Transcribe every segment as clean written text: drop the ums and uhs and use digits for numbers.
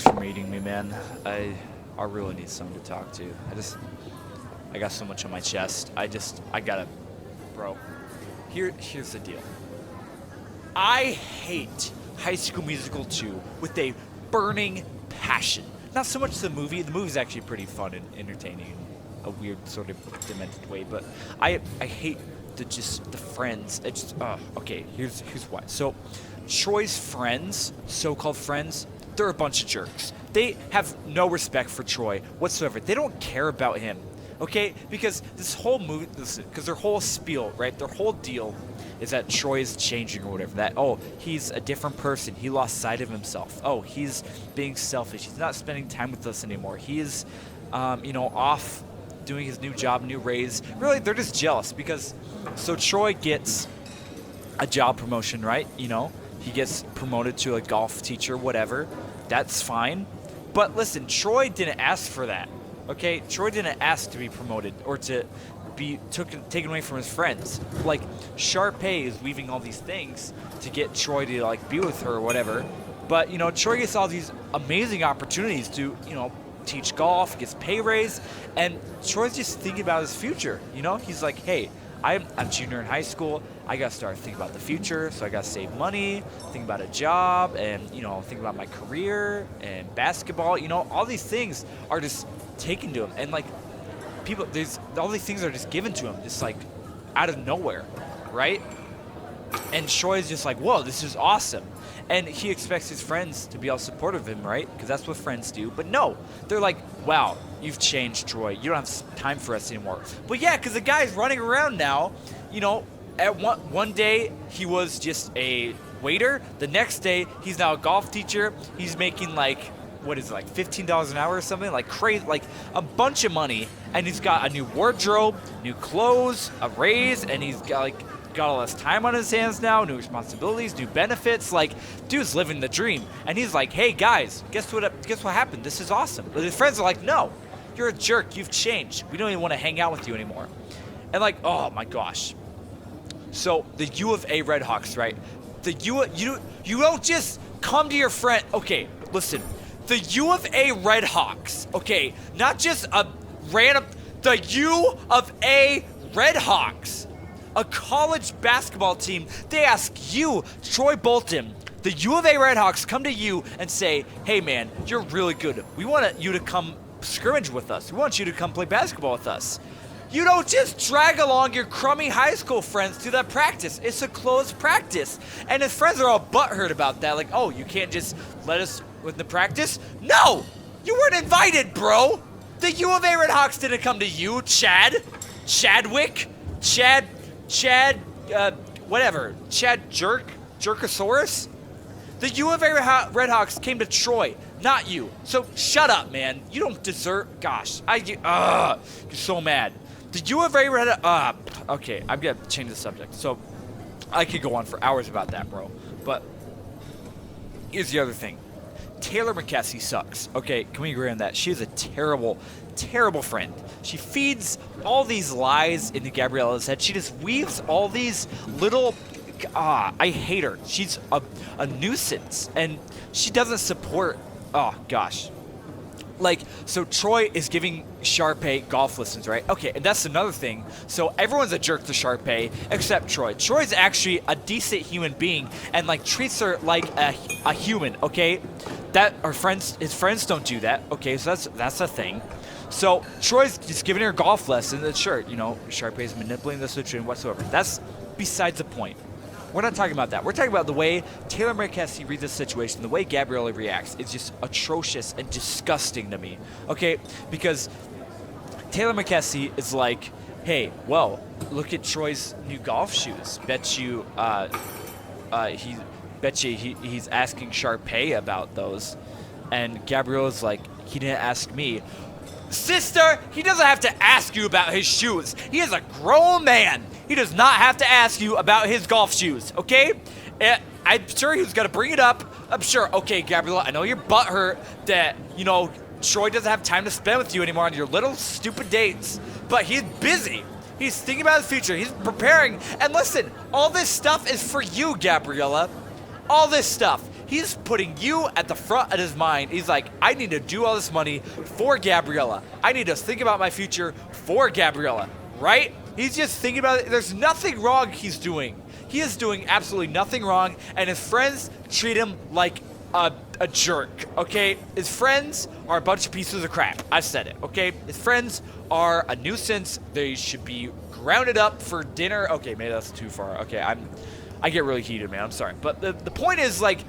Thanks for meeting me, man. I really need someone to talk to. I got so much on my chest. I gotta, bro. Here's the deal. I hate High School Musical 2 with a burning passion. Not so much the movie. The movie's actually pretty fun and entertaining in a weird sort of demented way, but I hate the friends. It's just, okay, here's why. So, Troy's friends, so-called friends, they're a bunch of jerks. They have no respect for Troy whatsoever. They don't care about him, okay? Because this whole movie, because their whole spiel, right? Their whole deal is that Troy is changing or whatever. That, oh, he's a different person. He lost sight of himself. Oh, he's being selfish. He's not spending time with us anymore. He is, off doing his new job, new raise. Really, they're just jealous because, so Troy gets a job promotion, right? He gets promoted to a golf teacher, whatever. That's fine. But listen, Troy didn't ask for that, okay? Troy didn't ask to be promoted or to be taken away from his friends. Like, Sharpay is weaving all these things to get Troy to, like, be with her or whatever. But, Troy gets all these amazing opportunities to, teach golf, gets pay raise, and Troy's just thinking about his future, He's like, hey, I'm junior in high school. I got to start thinking about the future, so I got to save money, think about a job, and, think about my career and basketball. All these things are just taken to him. And, like, all these things are just given to him, just, like, out of nowhere, right? And Troy's just like, whoa, this is awesome. And he expects his friends to be all supportive of him, right? Because that's what friends do. But no, they're like, wow, you've changed, Troy. You don't have time for us anymore. But yeah, because the guy's running around now, at one day he was just a waiter. The next day he's now a golf teacher. He's making like, what is it, like $15 an hour or something? Like crazy, like a bunch of money. And he's got a new wardrobe, new clothes, a raise, and he's got all this time on his hands now, new responsibilities, new benefits. Like, dude's living the dream. And he's like, hey guys, guess what happened? This is awesome. But his friends are like, no, you're a jerk. You've changed. We don't even want to hang out with you anymore. And like, oh my gosh. So the U of A Redhawks, right? You don't just come to your friend. Okay, listen. The U of A Redhawks, okay, not just a random, the U of A Redhawks, a college basketball team. They ask you, Troy Bolton, the U of A Redhawks, come to you and say, hey man, you're really good. We want you to come scrimmage with us. We want you to come play basketball with us. You don't just drag along your crummy high school friends to that practice. It's a closed practice. And his friends are all butthurt about that. Like, oh, you can't just let us with the practice? No! You weren't invited, bro! The U of A Redhawks didn't come to you, Chadwick? Whatever. Chad Jerkosaurus? The U of A Redhawks came to Troy, not you. So shut up, man. You don't deserve. Gosh, you're so mad. The U of A Redhawks. Okay, I'm gonna change the subject. So I could go on for hours about that, bro. But here's the other thing. Taylor McKessie sucks. Okay, can we agree on that? She's a terrible, terrible friend. She feeds all these lies into Gabriella's head. She just weaves all these little... I hate her. She's a nuisance. And she doesn't support... Oh, gosh. Like, so Troy is giving Sharpay golf lessons, right? Okay, and that's another thing. So everyone's a jerk to Sharpay except Troy. Troy's actually a decent human being and, like, treats her like a human, okay? His friends don't do that, okay? So that's a thing. So Troy's just giving her golf lessons, and sure, Sharpay's manipulating the situation whatsoever. That's besides the point. We're not talking about that. We're talking about the way Taylor McKessie reads this situation, the way Gabriella reacts is just atrocious and disgusting to me, okay? Because Taylor McKessie is like, hey, well, look at Troy's new golf shoes. Bet you he's asking Sharpay about those. And Gabriella's like, he didn't ask me. Sister, he doesn't have to ask you about his shoes. He is a grown man. He does not have to ask you about his golf shoes, okay? I'm sure he was going to bring it up. I'm sure. Okay, Gabriella, I know you're butthurt that, Troy doesn't have time to spend with you anymore on your little stupid dates. But he's busy. He's thinking about his future. He's preparing. And listen, all this stuff is for you, Gabriella. All this stuff. He's putting you at the front of his mind. He's like, I need to do all this money for Gabriella. I need to think about my future for Gabriella, right? He's just thinking about it. There's nothing wrong he's doing. He is doing absolutely nothing wrong, and his friends treat him like a jerk, okay? His friends are a bunch of pieces of crap. I said it, okay? His friends are a nuisance. They should be grounded up for dinner. Okay, maybe that's too far. Okay, I get really heated, man. I'm sorry. But the point is, like,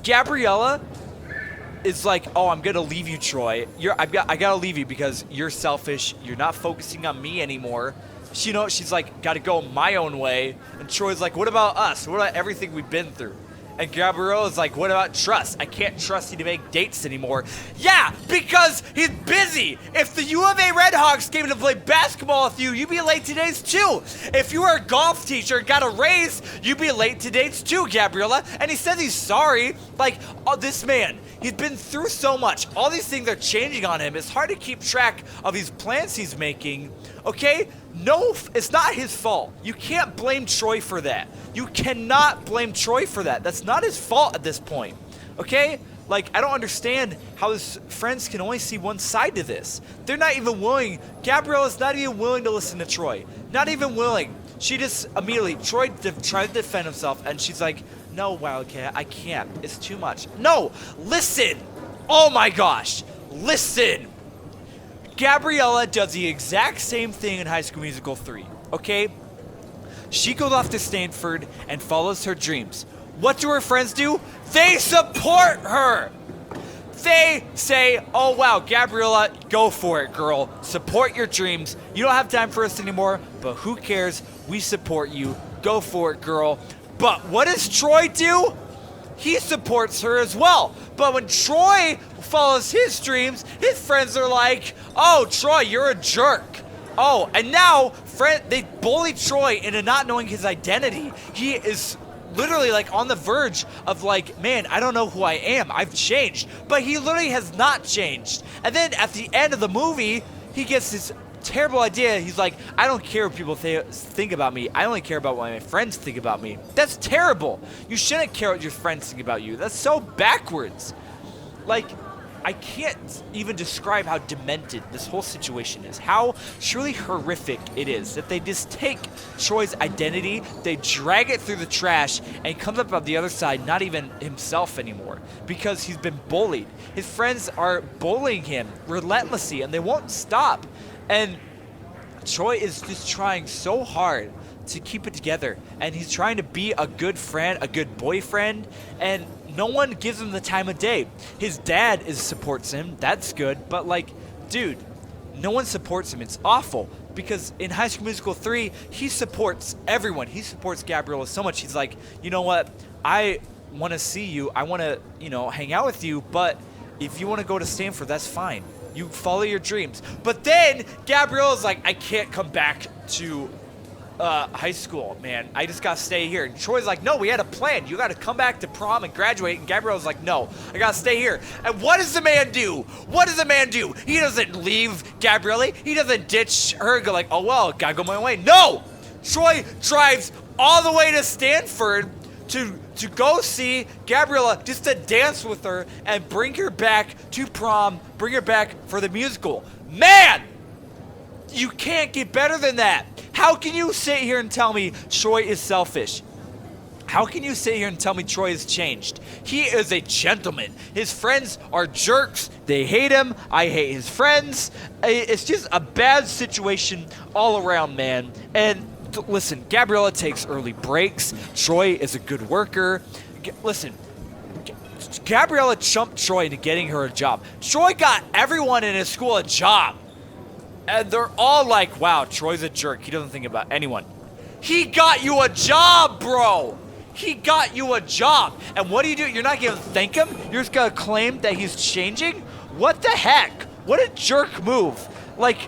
Gabriella is like, oh, I'm gonna leave you, Troy. I gotta leave you because you're selfish. You're not focusing on me anymore. She's like, gotta go my own way. And Troy's like, what about us? What about everything we've been through? And Gabriella's like, what about trust? I can't trust you to make dates anymore. Yeah, because he's busy. If the U of A Redhawks came to play basketball with you, you'd be late to dates too. If you were a golf teacher and got a raise, you'd be late to dates too, Gabriella. And he says he's sorry. Like, oh, this man, he's been through so much. All these things are changing on him. It's hard to keep track of these plans he's making, okay? No, it's not his fault. You can't blame Troy for that. You cannot blame Troy for that. That's not his fault at this point, okay? Like, I don't understand how his friends can only see one side to this. They're not even willing. Gabriella's not even willing to listen to Troy. Not even willing. She just immediately, Troy tried to defend himself, and she's like, no, Wildcat, I can't. It's too much. No, listen. Oh my gosh, listen. Gabriella does the exact same thing in High School Musical 3, okay? She goes off to Stanford and follows her dreams. What do her friends do? They support her. They say, oh, wow, Gabriella, go for it, girl. Support your dreams. You don't have time for us anymore, but who cares? We support you. Go for it, girl. But what does Troy do? He supports her as well. But when Troy follows his dreams, his friends are like, oh, Troy, you're a jerk. Oh, and now they bully Troy into not knowing his identity. He is literally like on the verge of like, man, I don't know who I am. I've changed. But he literally has not changed. And then at the end of the movie, he gets this terrible idea. He's like, I don't care what people think about me. I only care about what my friends think about me. That's terrible. You shouldn't care what your friends think about you. That's so backwards. Like, I can't even describe how demented this whole situation is. How truly horrific it is that they just take Troy's identity, they drag it through the trash, and he comes up on the other side not even himself anymore because he's been bullied. His friends are bullying him relentlessly, and they won't stop. And Troy is just trying so hard to keep it together, and he's trying to be a good friend, a good boyfriend, and no one gives him the time of day. His dad supports him. That's good. But, like, dude, no one supports him. It's awful. Because in High School Musical 3, he supports everyone. He supports Gabriella so much. He's like, you know what? I want to see you. I want to, hang out with you. But if you want to go to Stanford, that's fine. You follow your dreams. But then Gabriella's like, I can't come back to high school, man. I just gotta stay here. And Troy's like, no, we had a plan. You gotta come back to prom and graduate. And Gabriella's like, no, I gotta stay here. And what does the man do? What does the man do? He doesn't leave Gabriella. He doesn't ditch her and go like, oh, well, gotta go my way. No! Troy drives all the way to Stanford to go see Gabriella, just to dance with her and bring her back to prom, bring her back for the musical. Man! You can't get better than that. How can you sit here and tell me Troy is selfish? How can you sit here and tell me Troy has changed? He is a gentleman. His friends are jerks. They hate him. I hate his friends. It's just a bad situation all around, man. And listen, Gabriella takes early breaks. Troy is a good worker. Listen, Gabriella chumped Troy into getting her a job. Troy got everyone in his school a job. And they're all like, wow, Troy's a jerk. He doesn't think about anyone. He got you a job, bro. He got you a job. And what do? You're not going to thank him? You're just going to claim that he's changing? What the heck? What a jerk move. Like,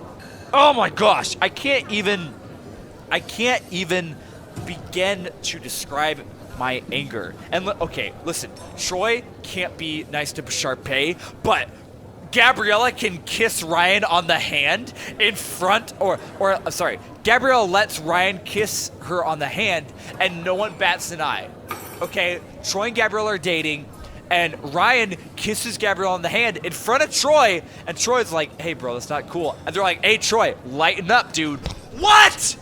oh my gosh. I can't even begin to describe my anger. And okay, listen. Troy can't be nice to Sharpay, but Gabriella can kiss Ryan on the hand in front, Gabriella lets Ryan kiss her on the hand, and no one bats an eye. Okay, Troy and Gabriella are dating, and Ryan kisses Gabriella on the hand in front of Troy, and Troy's like, hey, bro, that's not cool. And they're like, hey, Troy, lighten up, dude. What?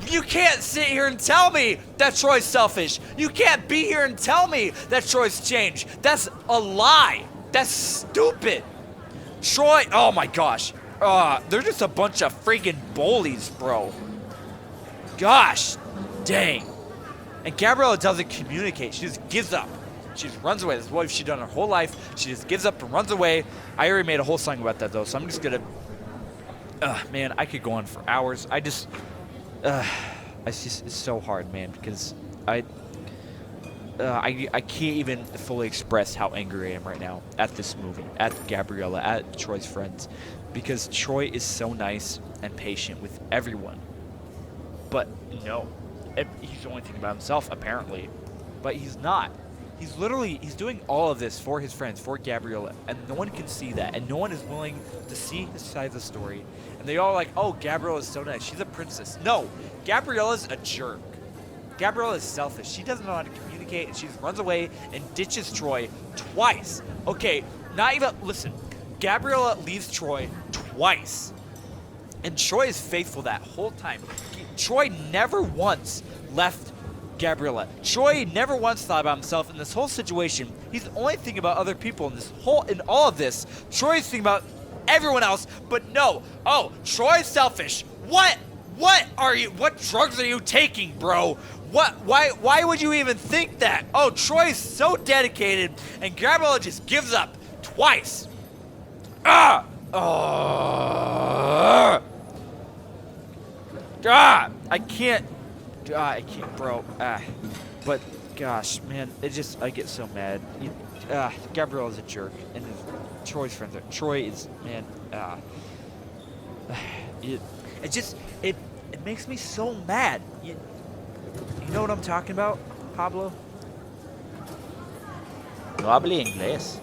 You can't sit here and tell me that Troy's selfish. You can't be here and tell me that Troy's changed. That's a lie. That's stupid. Troy, oh my gosh. They're just a bunch of freaking bullies, bro. Gosh, dang. And Gabriella doesn't communicate. She just gives up. She just runs away. That's what she's done her whole life. She just gives up and runs away. I already made a whole song about that, though, so I'm just going to... man, I could go on for hours. It's so hard, man, because I can't even fully express how angry I am right now at this movie, at Gabriella, at Troy's friends, because Troy is so nice and patient with everyone. But no, he's only thinking about himself, apparently. But he's not. He's doing all of this for his friends, for Gabriella, and no one can see that, and no one is willing to see his side of the story. And they all are like, oh, Gabriella's so nice. She's a princess. No, Gabriella's a jerk. Gabriella is selfish. She doesn't know how to communicate, and she just runs away and ditches Troy twice. Okay, not even, listen, Gabriella leaves Troy twice. And Troy is faithful that whole time. Troy never once left Gabriella. Troy never once thought about himself in this whole situation. He's only thinking about other people in all of this. Troy's thinking about everyone else, but no. Oh, Troy's selfish. What drugs are you taking, bro? Why would you even think that? Oh, Troy's so dedicated, and Gabriella just gives up twice. I can't, bro. But gosh, man, I get so mad. Gabriella's a jerk, and Troy's friends are. Troy is, man. It makes me so mad. You know what I'm talking about, Pablo? No hable inglés.